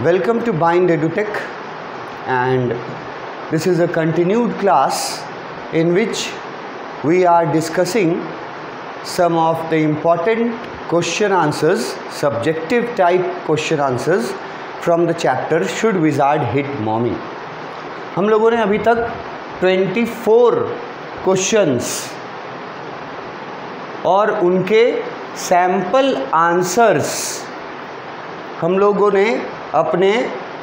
Welcome to Bind EduTech, and this is a continued class in which we are discussing some of the important question answers, subjective type question answers from the chapter Should Wizard Hit Mommy? हम लोगों ने अभी तक 24 questions और उनके sample answers हम लोगों ने अपने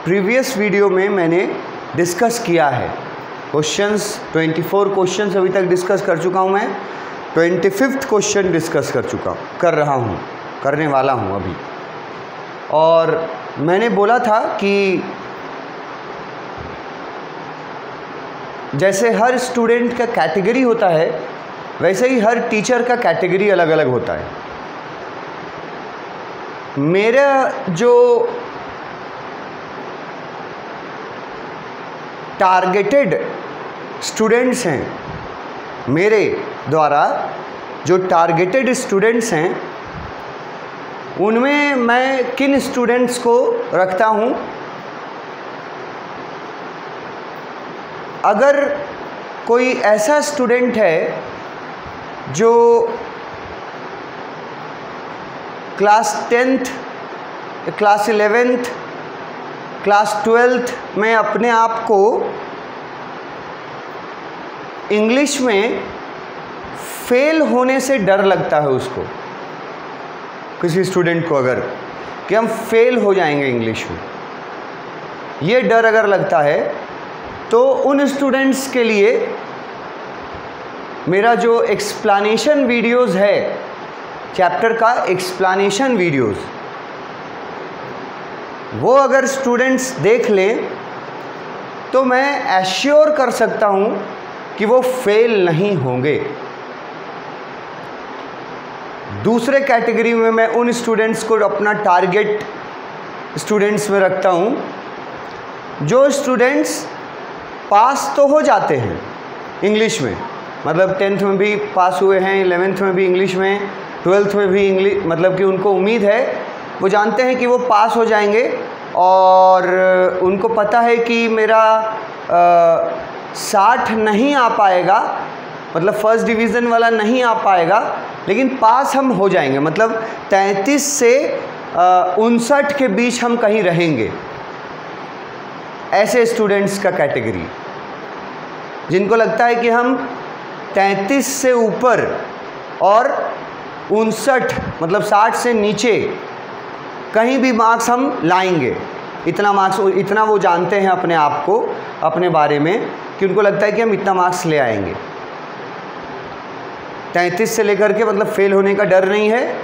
प्रीवियस वीडियो में मैंने डिस्कस किया है। क्वेश्चंस 24 क्वेश्चंस अभी तक डिस्कस कर चुका हूँ मैं। 25th क्वेश्चन डिस्कस करने वाला हूँ अभी। और मैंने बोला था कि जैसे हर स्टूडेंट का कैटेगरी होता है, वैसे ही हर टीचर का कैटेगरी अलग अलग होता है। मेरा जो टारगेटेड स्टूडेंट्स हैं, मेरे द्वारा जो टारगेटेड स्टूडेंट्स हैं, उनमें मैं किन स्टूडेंट्स को रखता हूँ? अगर कोई ऐसा स्टूडेंट है जो class 10th, class 11th, class 12th में अपने आप को इंग्लिश में फेल होने से डर लगता है, उसको किसी स्टूडेंट को अगर कि हम फेल हो जाएंगे इंग्लिश में, ये डर अगर लगता है, तो उन स्टूडेंट्स के लिए मेरा जो एक्सप्लेनेशन वीडियोस है, चैप्टर का एक्सप्लेनेशन वीडियोस, वो अगर स्टूडेंट्स देख लें तो मैं एश्योर कर सकता हूँ कि वो फेल नहीं होंगे। दूसरे कैटेगरी में मैं उन स्टूडेंट्स को अपना टारगेट स्टूडेंट्स में रखता हूँ जो स्टूडेंट्स पास तो हो जाते हैं इंग्लिश में, मतलब 10th में भी पास हुए हैं, 11th में भी इंग्लिश में, 12th में भी इंग्लिश, मतलब कि उनको उम्मीद है, वो जानते हैं कि वो पास हो जाएंगे और उनको पता है कि मेरा 60 नहीं आ पाएगा, मतलब फर्स्ट डिवीज़न वाला नहीं आ पाएगा, लेकिन पास हम हो जाएंगे, मतलब 33 से 59 के बीच हम कहीं रहेंगे। ऐसे स्टूडेंट्स का कैटेगरी जिनको लगता है कि हम 33 से ऊपर और 59 मतलब 60 से नीचे कहीं भी मार्क्स हम लाएंगे, इतना वो जानते हैं अपने आप को, अपने बारे में, कि उनको लगता है कि हम इतना मार्क्स ले आएंगे। 33 से लेकर के मतलब फेल होने का डर नहीं है,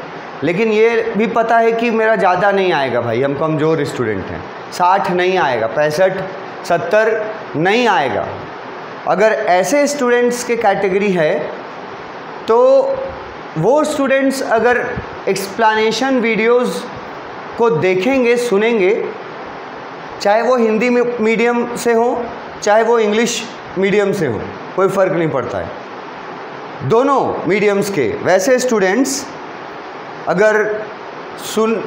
लेकिन ये भी पता है कि मेरा ज़्यादा नहीं आएगा भाई, हम कमज़ोर स्टूडेंट हैं, 60 नहीं आएगा, 65 70 नहीं आएगा। अगर ऐसे स्टूडेंट्स के कैटेगरी है तो वो स्टूडेंट्स अगर एक्सप्लेनेशन वीडियोस को देखेंगे, सुनेंगे, चाहे वो हिंदी मीडियम से हो, चाहे वो इंग्लिश मीडियम से हो, कोई फ़र्क नहीं पड़ता है, दोनों मीडियम्स के वैसे स्टूडेंट्स अगर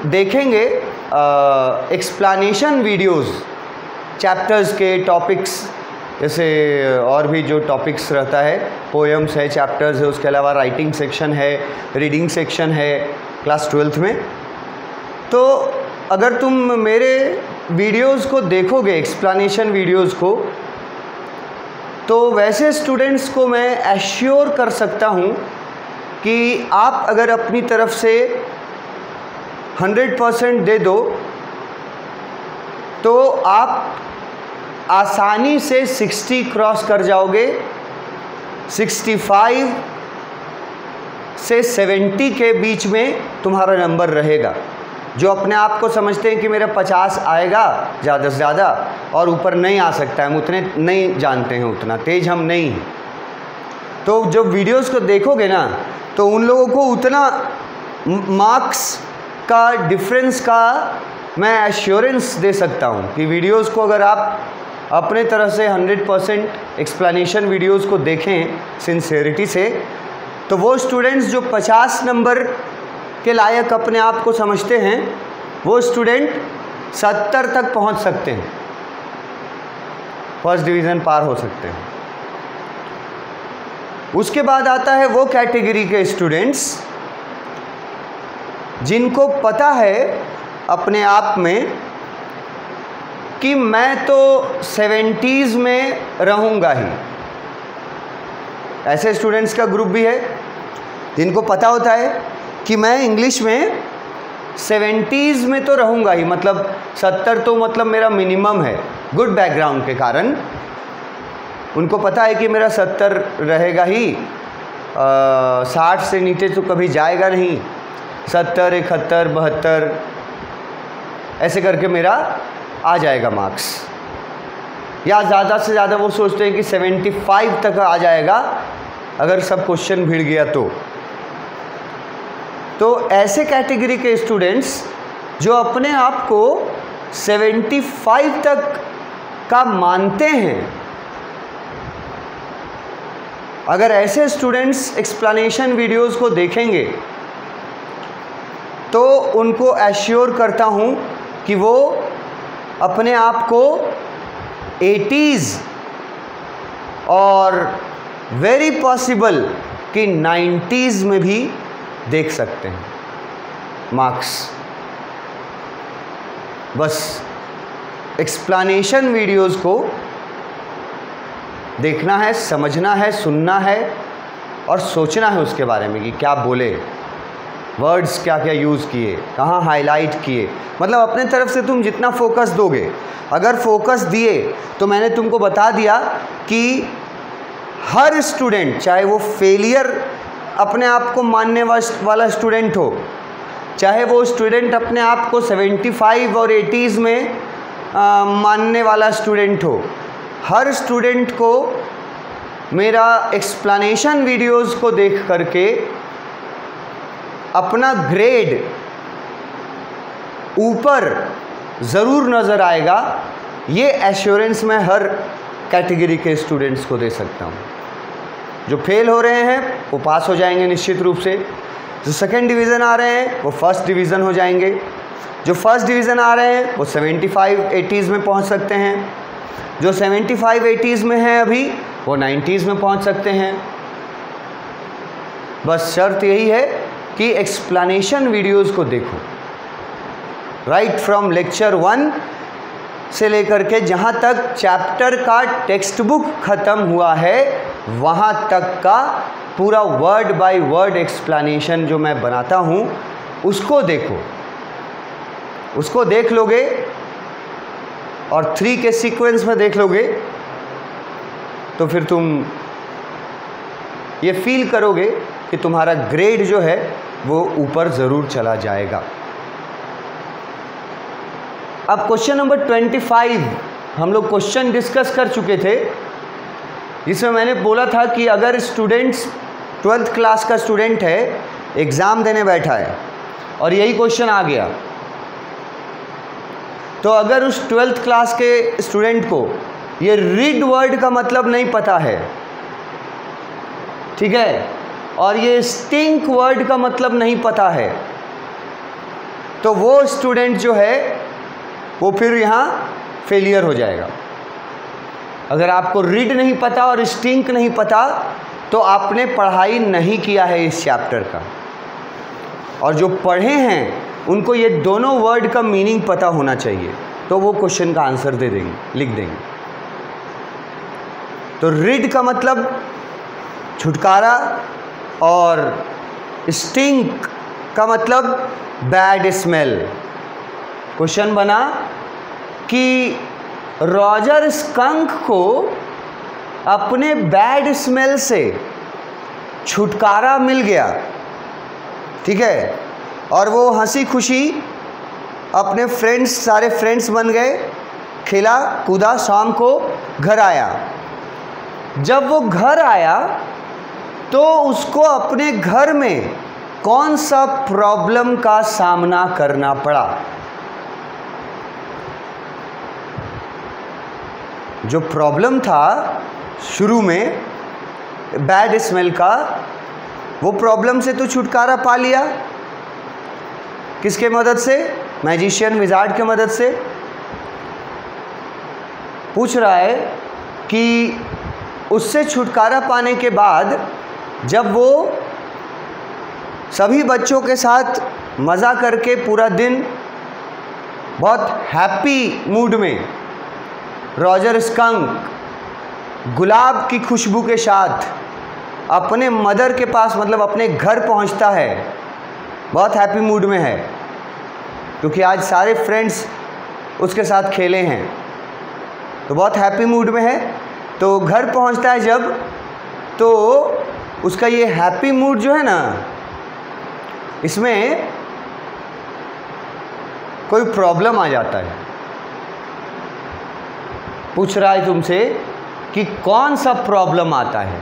देखेंगे एक्सप्लेनेशन वीडियोस, चैप्टर्स के टॉपिक्स, जैसे और भी जो टॉपिक्स रहता है, पोएम्स है, चैप्टर्स है, उसके अलावा राइटिंग सेक्शन है, रीडिंग सेक्शन है क्लास 12th में, तो अगर तुम मेरे वीडियोस को देखोगे, एक्सप्लेनेशन वीडियोस को, तो वैसे स्टूडेंट्स को मैं एश्योर कर सकता हूँ कि आप अगर अपनी तरफ से 100% दे दो तो आप आसानी से 60 क्रॉस कर जाओगे, 65 से 70 के बीच में तुम्हारा नंबर रहेगा। जो अपने आप को समझते हैं कि मेरा 50 आएगा ज़्यादा से ज़्यादा और ऊपर नहीं आ सकता है, हम उतने नहीं जानते हैं, उतना तेज़ हम नहीं हैं, तो जो वीडियोस को देखोगे ना, तो उन लोगों को उतना मार्क्स का डिफरेंस का मैं एश्योरेंस दे सकता हूँ कि वीडियोस को अगर आप अपने तरह से 100% एक्सप्लेनेशन वीडियोस को देखें सिंसेरिटी से, तो वो स्टूडेंट्स जो 50 नंबर के लायक अपने आप को समझते हैं, वो स्टूडेंट 70 तक पहुंच सकते हैं, फर्स्ट डिवीज़न पार हो सकते हैं। उसके बाद आता है वो कैटेगरी के स्टूडेंट्स जिनको पता है अपने आप में कि मैं तो 70s में रहूँगा ही। ऐसे स्टूडेंट्स का ग्रुप भी है जिनको पता होता है कि मैं इंग्लिश में 70s में तो रहूँगा ही, मतलब 70 तो मतलब मेरा मिनिमम है। गुड बैकग्राउंड के कारण उनको पता है कि मेरा 70 रहेगा ही, 60 से नीचे तो कभी जाएगा नहीं, 70, 71, 72 ऐसे करके मेरा आ जाएगा मार्क्स, या ज़्यादा से ज़्यादा वो सोचते हैं कि 75 तक आ जाएगा अगर सब क्वेश्चन भिड़ गया तो ऐसे कैटेगरी के स्टूडेंट्स जो अपने आप को 75 तक का मानते हैं, अगर ऐसे स्टूडेंट्स एक्सप्लेनेशन वीडियोस को देखेंगे तो उनको एश्योर करता हूँ कि वो अपने आप को 80s और वेरी पॉसिबल कि 90s में भी देख सकते हैं मार्क्स। बस एक्सप्लेनेशन वीडियोस को देखना है, समझना है, सुनना है और सोचना है उसके बारे में कि क्या बोले, वर्ड्स क्या क्या यूज़ किए, कहाँ हाईलाइट किए। मतलब अपने तरफ से तुम जितना फोकस दोगे, अगर फोकस दिए तो मैंने तुमको बता दिया कि हर स्टूडेंट, चाहे वो फेलियर अपने आप को मानने वाला स्टूडेंट हो, चाहे वो स्टूडेंट अपने आप को 75 और 80s में मानने वाला स्टूडेंट हो, हर स्टूडेंट को मेरा एक्सप्लेनेशन वीडियोस को देख करके अपना ग्रेड ऊपर ज़रूर नज़र आएगा, ये एश्योरेंस मैं हर कैटेगरी के स्टूडेंट्स को दे सकता हूँ। जो फेल हो रहे हैं वो पास हो जाएंगे निश्चित रूप से, जो सेकंड डिवीज़न आ रहे हैं वो फर्स्ट डिवीज़न हो जाएंगे, जो फर्स्ट डिवीज़न आ रहे हैं वो 75 80s में पहुंच सकते हैं, जो 75 80s में हैं अभी वो 90s में पहुंच सकते हैं। बस शर्त यही है कि एक्सप्लेनेशन वीडियोस को देखो, राइट फ्रॉम लेक्चर 1 से लेकर के जहाँ तक चैप्टर का टेक्स्ट बुक ख़त्म हुआ है वहाँ तक का पूरा वर्ड बाय वर्ड एक्सप्लेनेशन जो मैं बनाता हूँ उसको देखो। उसको देख लोगे और 3 के सीक्वेंस में देख लोगे तो फिर तुम ये फील करोगे कि तुम्हारा ग्रेड जो है वो ऊपर ज़रूर चला जाएगा। अब क्वेश्चन नंबर 25 हम लोग क्वेश्चन डिस्कस कर चुके थे, जिसमें मैंने बोला था कि अगर स्टूडेंट्स 12th क्लास का स्टूडेंट है, एग्ज़ाम देने बैठा है और यही क्वेश्चन आ गया, तो अगर उस 12th क्लास के स्टूडेंट को ये रीड वर्ड का मतलब नहीं पता है, ठीक है, और ये स्टिंक वर्ड का मतलब नहीं पता है, तो वो स्टूडेंट जो है वो फिर यहाँ फेलियर हो जाएगा। अगर आपको रीड नहीं पता और स्टिंक नहीं पता तो आपने पढ़ाई नहीं किया है इस चैप्टर का, और जो पढ़े हैं उनको ये दोनों वर्ड का मीनिंग पता होना चाहिए, तो वो क्वेश्चन का आंसर दे देंगे, लिख देंगे। तो रीड का मतलब छुटकारा और स्टिंक का मतलब बैड स्मेल। क्वेश्चन बना कि रॉजर स्कंक को अपने बैड स्मेल से छुटकारा मिल गया, ठीक है, और वो हंसी खुशी अपने फ्रेंड्स, सारे फ्रेंड्स बन गए, खेला कूदा, शाम को घर आया। जब वो घर आया तो उसको अपने घर में कौन सा प्रॉब्लम का सामना करना पड़ा? जो प्रॉब्लम था शुरू में बैड स्मेल का, वो प्रॉब्लम से तो छुटकारा पा लिया। किसके मदद से? मैजिशियन विजार्ड की मदद से पूछ रहा है कि उससे छुटकारा पाने के बाद जब वो सभी बच्चों के साथ मज़ा करके पूरा दिन बहुत हैप्पी मूड में रॉजर स्कंक गुलाब की खुशबू के साथ अपने मदर के पास मतलब अपने घर पहुंचता है, बहुत हैप्पी मूड में है क्योंकि आज सारे फ्रेंड्स उसके साथ खेले हैं, तो बहुत हैप्पी मूड में है। तो घर पहुंचता है जब, तो उसका ये हैप्पी मूड जो है ना, इसमें कोई प्रॉब्लम आ जाता है। पूछ रहा है तुमसे कि कौन सा प्रॉब्लम आता है,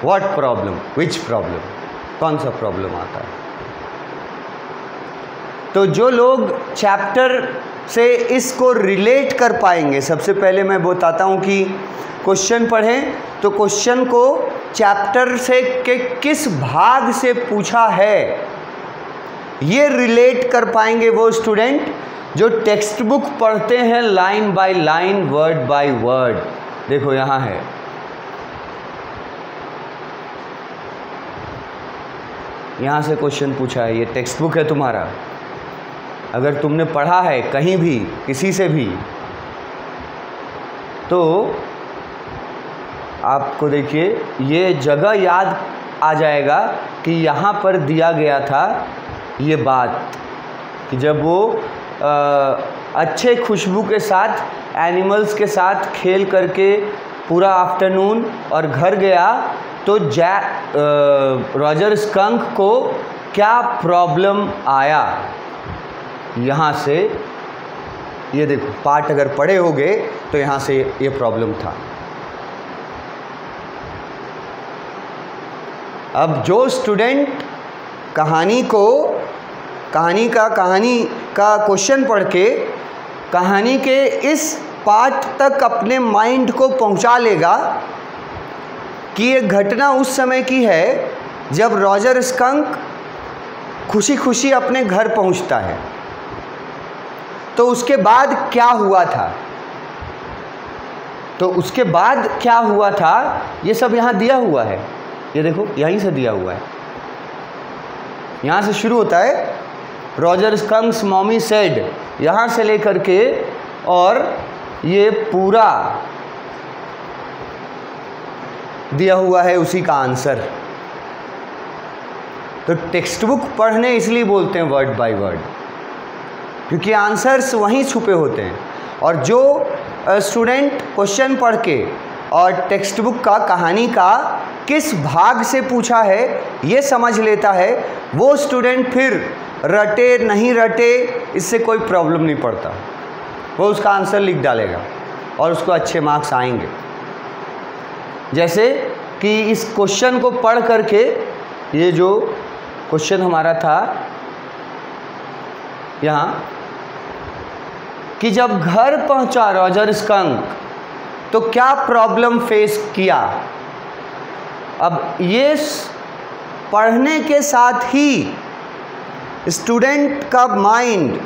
व्हाट प्रॉब्लम, विच प्रॉब्लम, कौन सा प्रॉब्लम आता है। तो जो लोग चैप्टर से इसको रिलेट कर पाएंगे, सबसे पहले मैं बताता हूँ कि क्वेश्चन पढ़ें तो क्वेश्चन को चैप्टर से के किस भाग से पूछा है ये रिलेट कर पाएंगे वो स्टूडेंट जो टेक्स्ट बुक पढ़ते हैं line by line, word by word. देखो यहाँ है, यहाँ से क्वेश्चन पूछा है, ये टेक्स्ट बुक है तुम्हारा। अगर तुमने पढ़ा है कहीं भी किसी से भी तो आपको देखिए ये जगह याद आ जाएगा कि यहाँ पर दिया गया था ये बात कि जब वो अच्छे खुशबू के साथ एनिमल्स के साथ खेल करके पूरा आफ्टरनून और घर गया तो रॉजर स्कंक को क्या प्रॉब्लम आया। यहाँ से ये देखो पार्ट अगर पढ़े होगे तो यहाँ से ये प्रॉब्लम था। अब जो स्टूडेंट कहानी का क्वेश्चन पढ़ के कहानी के इस पार्ट तक अपने माइंड को पहुंचा लेगा कि ये घटना उस समय की है जब रॉजर स्कंक खुशी खुशी अपने घर पहुंचता है, तो उसके बाद क्या हुआ था, तो उसके बाद क्या हुआ था ये सब यहाँ दिया हुआ है। ये देखो यहीं से दिया हुआ है, यहाँ से शुरू होता है रॉजर स्कंक्स मॉमी सेड, यहाँ से लेकर के और ये पूरा दिया हुआ है उसी का आंसर। तो टेक्स्ट बुक पढ़ने इसलिए बोलते हैं वर्ड बाय वर्ड, क्योंकि आंसर्स वहीं छुपे होते हैं। और जो स्टूडेंट क्वेश्चन पढ़ के और टेक्स्ट बुक का कहानी का किस भाग से पूछा है ये समझ लेता है, वो स्टूडेंट फिर रटे नहीं रटे इससे कोई प्रॉब्लम नहीं पड़ता, वो उसका आंसर लिख डालेगा और उसको अच्छे मार्क्स आएंगे। जैसे कि इस क्वेश्चन को पढ़ करके, ये जो क्वेश्चन हमारा था यहाँ कि जब घर पहुंचा रॉजर स्कंक तो क्या प्रॉब्लम फेस किया। अब ये पढ़ने के साथ ही स्टूडेंट का माइंड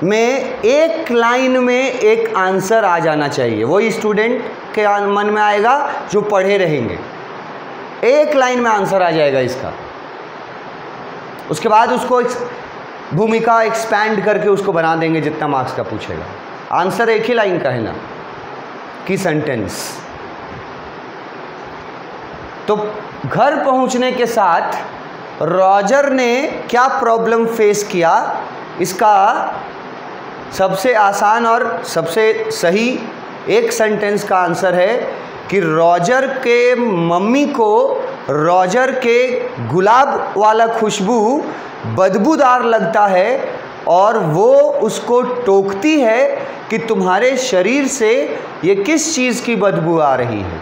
में एक लाइन में एक आंसर आ जाना चाहिए, वही स्टूडेंट के मन में आएगा जो पढ़े रहेंगे, एक लाइन में आंसर आ जाएगा इसका। उसके बाद उसको भूमिका एक्सपैंड करके उसको बना देंगे जितना मार्क्स का पूछेगा। आंसर एक ही लाइन का है ना, की सेंटेंस। तो घर पहुंचने के साथ रॉजर ने क्या प्रॉब्लम फेस किया, इसका सबसे आसान और सबसे सही एक सेंटेंस का आंसर है कि रॉजर के मम्मी को रॉजर के गुलाब वाला खुशबू बदबूदार लगता है और वो उसको टोकती है कि तुम्हारे शरीर से ये किस चीज़ की बदबू आ रही है।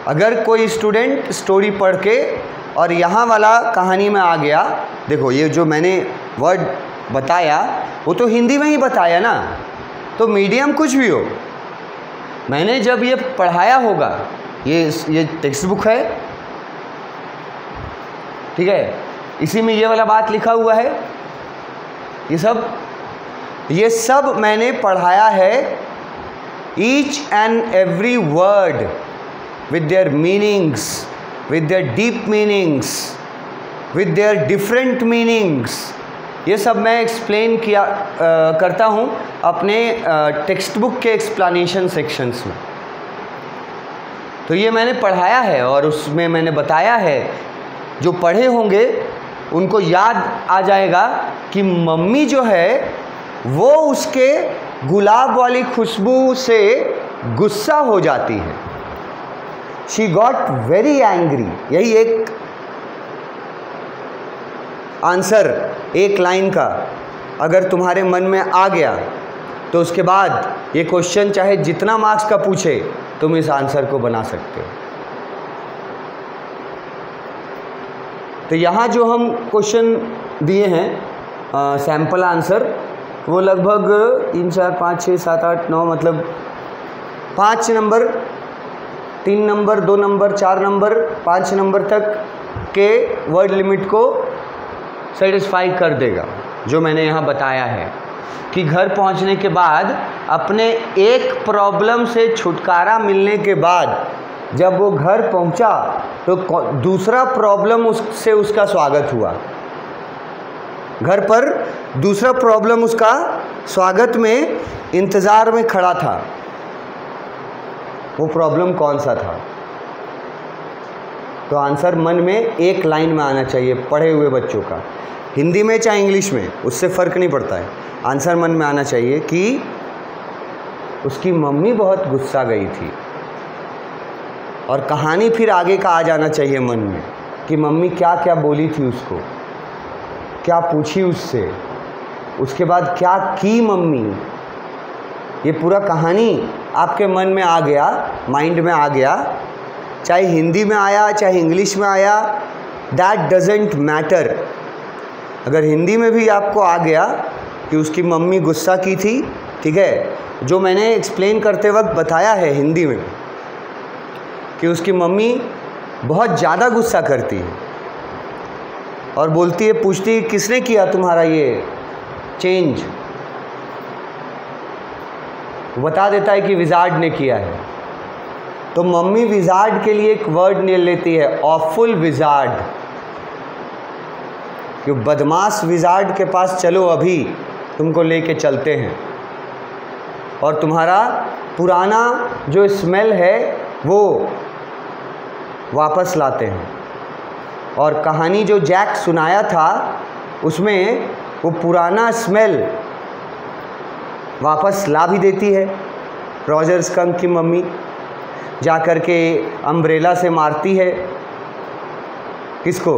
अगर कोई स्टूडेंट स्टोरी पढ़ के और यहाँ वाला कहानी में आ गया, देखो ये जो मैंने वर्ड बताया वो तो हिंदी में ही बताया ना, तो मीडियम कुछ भी हो, मैंने जब ये पढ़ाया होगा, ये टेक्स्ट बुक है, ठीक है, इसी में ये वाला बात लिखा हुआ है। ये सब मैंने पढ़ाया है, each and every word with their meanings, with their deep meanings, with their different meanings। ये सब मैं एक्सप्लेन करता हूँ अपने टेक्स्ट बुक के एक्सप्लेनेशन सेक्शंस में। तो ये मैंने पढ़ाया है और उसमें मैंने बताया है, जो पढ़े होंगे उनको याद आ जाएगा कि मम्मी जो है वो उसके गुलाब वाली खुशबू से गुस्सा हो जाती है। She got very angry। यही एक आंसर एक लाइन का अगर तुम्हारे मन में आ गया तो उसके बाद ये क्वेश्चन चाहे जितना मार्क्स का पूछे तुम इस आंसर को बना सकते हो। तो यहाँ जो हम क्वेश्चन दिए हैं सैम्पल आंसर, वो लगभग 3 4 5 6 7 8 9 मतलब 5 number, 3 number, 2 number, 4 number, 5 number तक के वर्ड लिमिट को सेटिस्फाई कर देगा। जो मैंने यहाँ बताया है कि घर पहुँचने के बाद अपने एक प्रॉब्लम से छुटकारा मिलने के बाद जब वो घर पहुँचा तो दूसरा प्रॉब्लम उससे उसका स्वागत हुआ। घर पर दूसरा प्रॉब्लम उसका स्वागत में इंतज़ार में खड़ा था। वो प्रॉब्लम कौन सा था? तो आंसर मन में एक लाइन में आना चाहिए पढ़े हुए बच्चों का, हिंदी में चाहे इंग्लिश में, उससे फ़र्क नहीं पड़ता है। आंसर मन में आना चाहिए कि उसकी मम्मी बहुत गुस्सा गई थी, और कहानी फिर आगे का आ जाना चाहिए मन में कि मम्मी क्या क्या बोली थी उसको, क्या पूछी उससे, उसके बाद क्या की मम्मी। ये पूरा कहानी आपके मन में आ गया, माइंड में आ गया, चाहे हिंदी में आया चाहे इंग्लिश में आया, दैट डजेंट मैटर। अगर हिंदी में भी आपको आ गया कि उसकी मम्मी गुस्सा की थी, ठीक है, जो मैंने एक्सप्लेन करते वक्त बताया है हिंदी में कि उसकी मम्मी बहुत ज़्यादा गुस्सा करती है और बोलती है, पूछती है किसने किया तुम्हारा ये चेंज, बता देता है कि विजार्ड ने किया है। तो मम्मी विजार्ड के लिए एक वर्ड ले लेती है, ऑफुल विजार्ड, कि बदमाश विजार्ड के पास चलो, अभी तुमको लेके चलते हैं और तुम्हारा पुराना जो स्मेल है वो वापस लाते हैं। और कहानी जो जैक सुनाया था उसमें वो पुराना स्मेल वापस ला भी देती है। रॉजर स्कंक की मम्मी जा कर के अम्ब्रेला से मारती है किसको,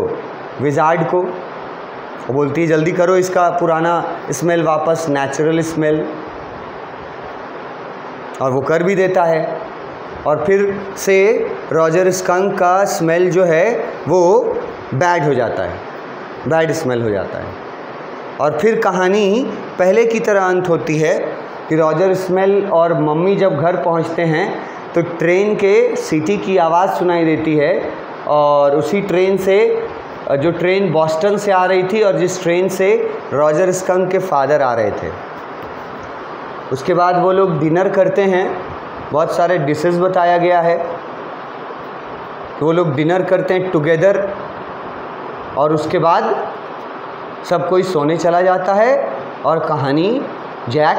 विजार्ड को, वो बोलती है जल्दी करो इसका पुराना स्मेल वापस, नेचुरल स्मेल, और वो कर भी देता है। और फिर से रॉजर स्कंक का स्मेल जो है वो बैड हो जाता है, बैड स्मेल हो जाता है। और फिर कहानी पहले की तरह अंत होती है कि रॉजर स्मेल और मम्मी जब घर पहुंचते हैं तो ट्रेन के सीटी की आवाज़ सुनाई देती है, और उसी ट्रेन से, जो ट्रेन बॉस्टन से आ रही थी और जिस ट्रेन से रॉजर स्कंक के फादर आ रहे थे। उसके बाद वो लोग डिनर करते हैं, बहुत सारे डिशेस बताया गया है कि वो लोग डिनर करते हैं टुगेदर, और उसके बाद सब कोई सोने चला जाता है और कहानी जैक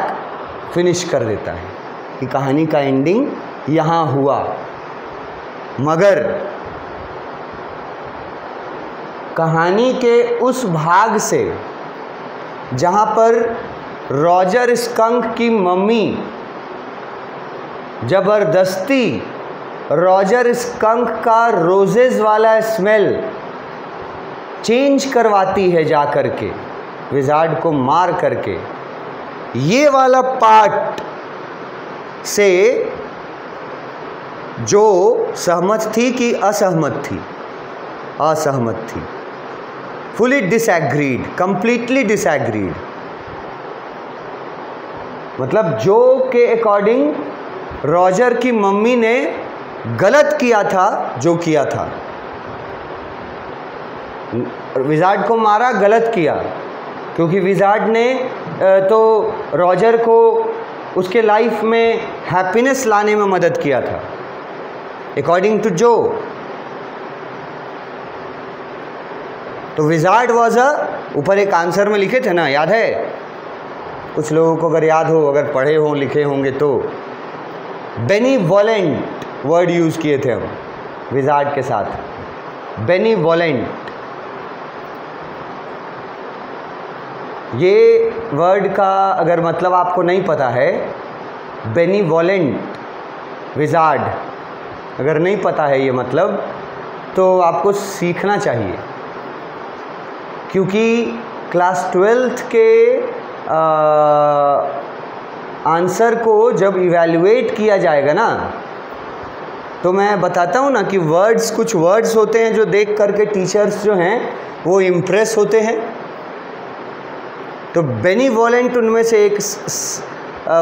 फिनिश कर देता है कि कहानी का एंडिंग यहाँ हुआ। मगर कहानी के उस भाग से जहाँ पर रॉजर स्कंक की मम्मी ज़बरदस्ती रॉजर स्कंक का रोजेज वाला स्मेल चेंज करवाती है जा कर के विजार्ड को मार करके, ये वाला पार्ट से जो सहमत थी कि असहमत थी, असहमत थी, फुली डिसएग्रीड, कंप्लीटली डिसएग्रीड, मतलब जो के अकॉर्डिंग रॉजर की मम्मी ने गलत किया था, जो किया था, विजार्ड को मारा, गलत किया, क्योंकि विजार्ड ने तो रॉजर को उसके लाइफ में हैप्पीनेस लाने में मदद किया था, अकॉर्डिंग टू जो। तो विजार्ड वॉज ऊपर एक आंसर में लिखे थे ना, याद है? कुछ लोगों को अगर याद हो, अगर पढ़े हों, लिखे होंगे तो बेनीवोलेंट वर्ड यूज़ किए थे हम विजार्ड के साथ, बेनीवोलेंट। ये वर्ड का अगर मतलब आपको नहीं पता है, बेनीवोलेंट विजार्ड अगर नहीं पता है ये मतलब, तो आपको सीखना चाहिए, क्योंकि क्लास 12th के आंसर को जब इवैल्यूएट किया जाएगा ना, तो मैं बताता हूँ ना कि वर्ड्स, कुछ वर्ड्स होते हैं जो देख करके टीचर्स जो हैं वो इम्प्रेस होते हैं। तो बेनीवोलेंट उनमें से एक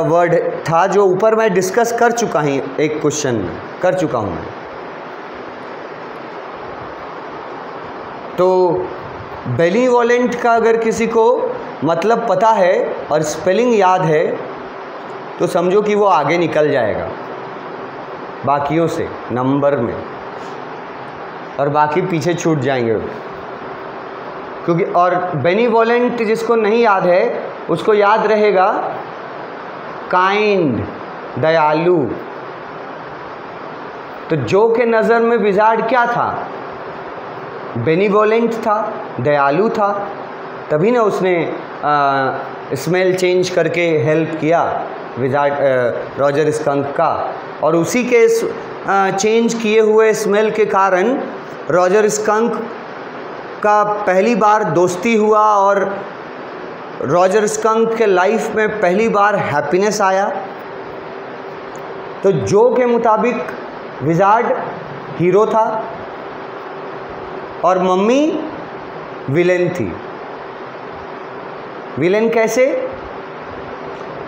वर्ड था जो ऊपर मैं डिस्कस कर चुका हूँ, एक क्वेश्चन में कर चुका हूँ मैं। तो बेनीवोलेंट का अगर किसी को मतलब पता है और स्पेलिंग याद है तो समझो कि वो आगे निकल जाएगा बाकियों से नंबर में, और बाकी पीछे छूट जाएंगे, क्योंकि और बेनीवोलेंट जिसको नहीं याद है उसको याद रहेगा काइंड, दयालु। तो जो के नज़र में विजार्ड क्या था? बेनीवोलेंट था, दयालु था, तभी ना उसने स्मेल चेंज करके हेल्प किया विजार्ड रॉजर स्कंक का, और उसी के चेंज किए हुए स्मेल के कारण रॉजर स्कंक का पहली बार दोस्ती हुआ और रॉजर स्कंक के लाइफ में पहली बार हैप्पीनेस आया। तो जो के मुताबिक विजार्ड हीरो था और मम्मी विलेन थी। विलेन कैसे?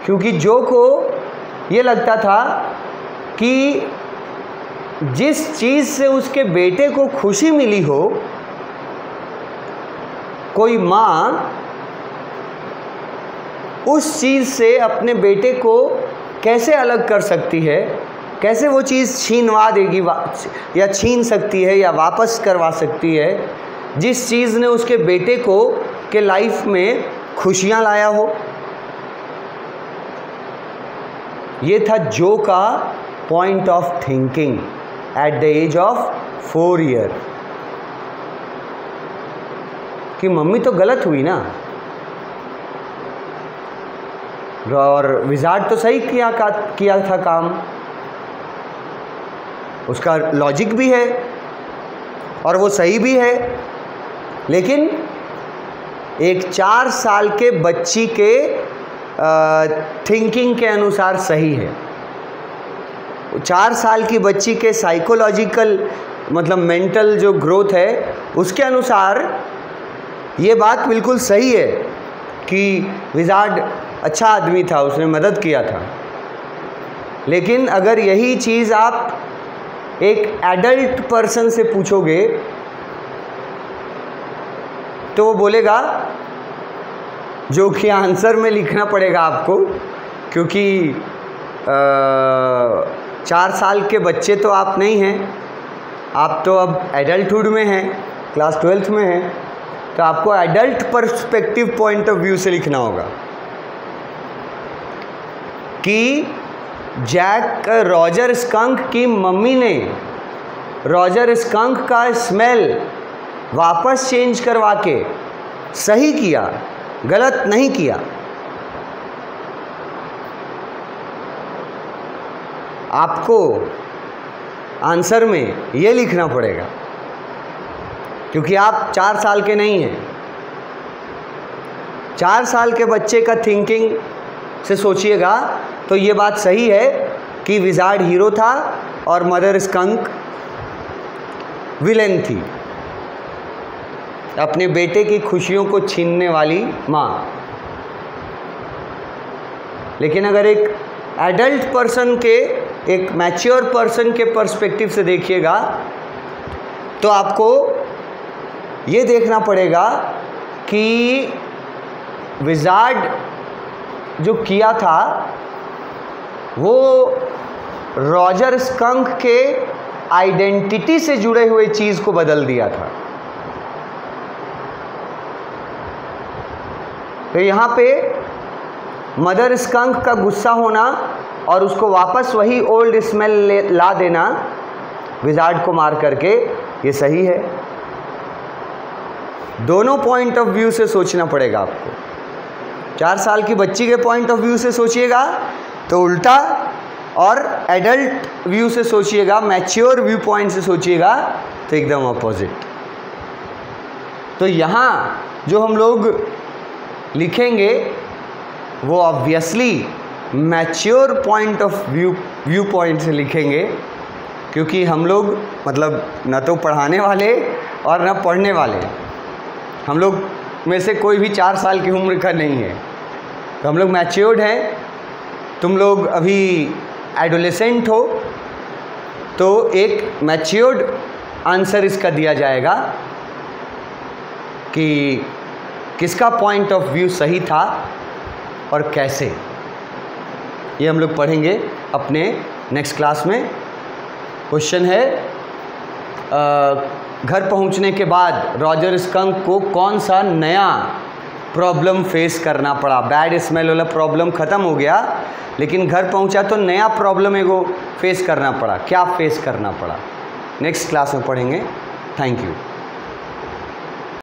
क्योंकि जो को ये लगता था कि जिस चीज़ से उसके बेटे को खुशी मिली हो, कोई माँ उस चीज़ से अपने बेटे को कैसे अलग कर सकती है, कैसे वो चीज़ छीनवा देगी या छीन सकती है या वापस करवा सकती है जिस चीज़ ने उसके बेटे को के लाइफ में खुशियाँ लाया हो। ये था जो का point of thinking at the age of 4 year, कि मम्मी तो गलत हुई ना और विजार्ड तो सही किया था काम। उसका लॉजिक भी है और वो सही भी है, लेकिन एक 4 साल के बच्ची के थिंकिंग के अनुसार सही है। 4 साल की बच्ची के साइकोलॉजिकल मतलब मेंटल जो ग्रोथ है उसके अनुसार ये बात बिल्कुल सही है कि विजार्ड अच्छा आदमी था, उसने मदद किया था। लेकिन अगर यही चीज़ आप एक एडल्ट पर्सन से पूछोगे तो वो बोलेगा, जो कि आंसर में लिखना पड़ेगा आपको, क्योंकि 4 साल के बच्चे तो आप नहीं हैं, आप तो अब एडल्टहुड में हैं, क्लास 12th में हैं, तो आपको adult perspective point of view से लिखना होगा कि रॉजर स्कंक की मम्मी ने रॉजर स्कंक का स्मेल वापस चेंज करवा के सही किया, गलत नहीं किया। आपको आंसर में ये लिखना पड़ेगा, क्योंकि आप 4 साल के नहीं हैं। 4 साल के बच्चे का थिंकिंग से सोचिएगा तो ये बात सही है कि विजार्ड हीरो था और मदर स्कंक विलेन थी, अपने बेटे की खुशियों को छीनने वाली माँ। लेकिन अगर एक एडल्ट पर्सन के, एक मैच्योर पर्सन के पर्सपेक्टिव से देखिएगा तो आपको ये देखना पड़ेगा कि विजार्ड जो किया था वो रॉजर स्कंक के आइडेंटिटी से जुड़े हुए चीज़ को बदल दिया था। तो यहाँ पे मदर स्कंक का गुस्सा होना और उसको वापस वही ओल्ड स्मेल ला देना विजार्ड को मार करके, ये सही है। दोनों पॉइंट ऑफ व्यू से सोचना पड़ेगा आपको। 4 साल की बच्ची के पॉइंट ऑफ व्यू से सोचिएगा तो उल्टा, और एडल्ट व्यू से सोचिएगा, मैच्योर व्यू पॉइंट से सोचिएगा तो एकदम अपोजिट। तो यहाँ जो हम लोग लिखेंगे वो obviously mature point of view point से लिखेंगे, क्योंकि हम लोग मतलब न तो पढ़ाने वाले और न पढ़ने वाले, हम लोग में से कोई भी 4 साल की उम्र का नहीं है। तो हम लोग मैच्योर्ड हैं, तुम लोग अभी एडोलेसेंट हो, तो एक मैच्योर्ड आंसर इसका दिया जाएगा कि किसका पॉइंट ऑफ व्यू सही था और कैसे। ये हम लोग पढ़ेंगे अपने नेक्स्ट क्लास में। क्वेश्चन है, घर पहुंचने के बाद रॉजर स्कंक को कौन सा नया प्रॉब्लम फेस करना पड़ा। बैड स्मेल वाला प्रॉब्लम ख़त्म हो गया, लेकिन घर पहुंचा तो नया प्रॉब्लम एगो फेस करना पड़ा। क्या फेस करना पड़ा, नेक्स्ट क्लास में पढ़ेंगे। Thank you.